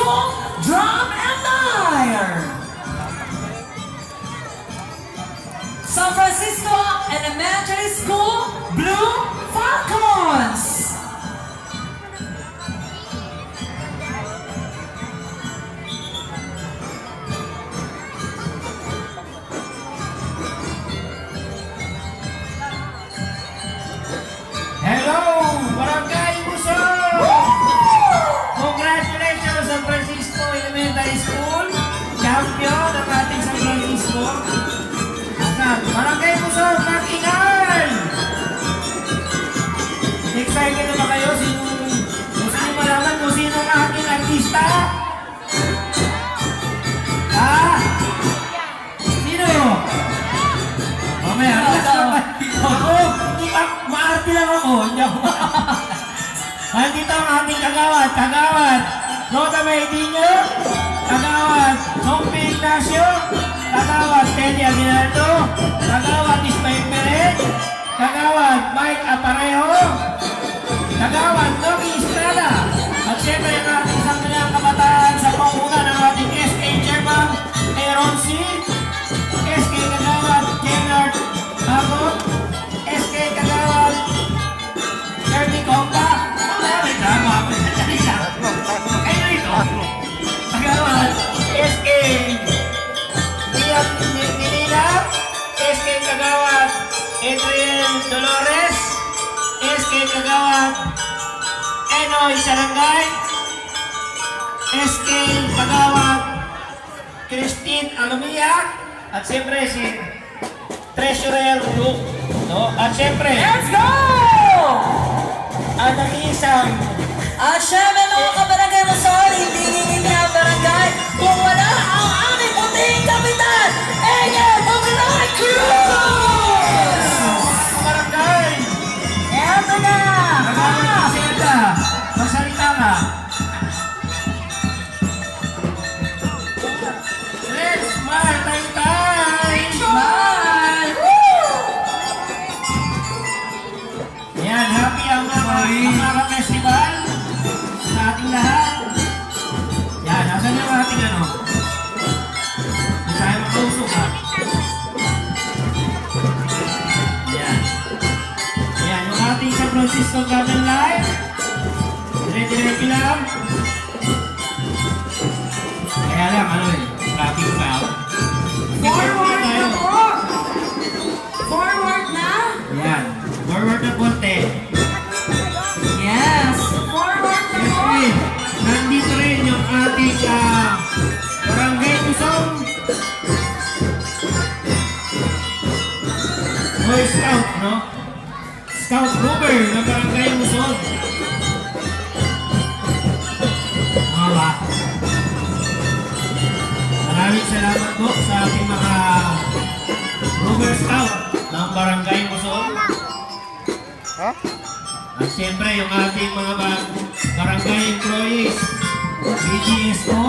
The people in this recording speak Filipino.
School Drum and Lyre. San Francisco Elementary School Blue Falcons. Hello, Barangay Luzon! Congratulations, San Francisco Elementary School. Champion ng ating San Francisco. Asan? Barangay Luzon, Makingan! Excited na ba kayo? Gusto niyo malaman kung sino ang ating artista? Ha? Sino? Mamaya, ako, maarte lang ako. Hindi ako. Nandito ang ating kagawad. Nota Maydinho, kagawad Sompi Ignacio, kagawad Teddy Aguinaldo, kagawad Ismael Perez, kagawad Mike Aparejo, kagawad Noki Estrada, at siyempre ang ating sangguniang kabataan sa panguna ng ating SK Chairman Aaron C. SK kagawad Kennard Agot, SK kagawad Kirby Compa. May drama ako sa salita. Kayo ito. Kagawad SK Liam Nilina, SK kagawad Adrian Dolores, SK kagawad Enoy Sarangay, SK kagawad Christine Alumia, at siyempre si Treasurer Luke, no? At siyempre, Let's go! ang nag-iisang At syempre mga kabarangay Luzon, hindi nilili ang barangay kung wala ang aming puting kapitan, Engel Bugray Cruz! barangay. Eto na! Nagawin Ah! kasi ito. Magsalita ka. Let's smile, tayo. Smile! Woo! Yan, happy ang mga festival sa ating lahat. Yan, nasan yung ating ano? Hindi tayo makausok ha. Yan. Yan, yung ating San Francisco Garden Live. Dire-diretso lang. Kaya lang, ano eh, traffic foul. Forward na po! Forward na! Yan, forward na konti. Yes! Forward na po! Siyempre, nandito rin yung ating Barangay Luzon Boy Scout, no? Scout Rover ng Barangay Luzon. Mga ba? Maraming salamat po sa ating mga Rover Scout ng Barangay Luzon. At siyempre, yung ating mga barangay employees, BGS ko,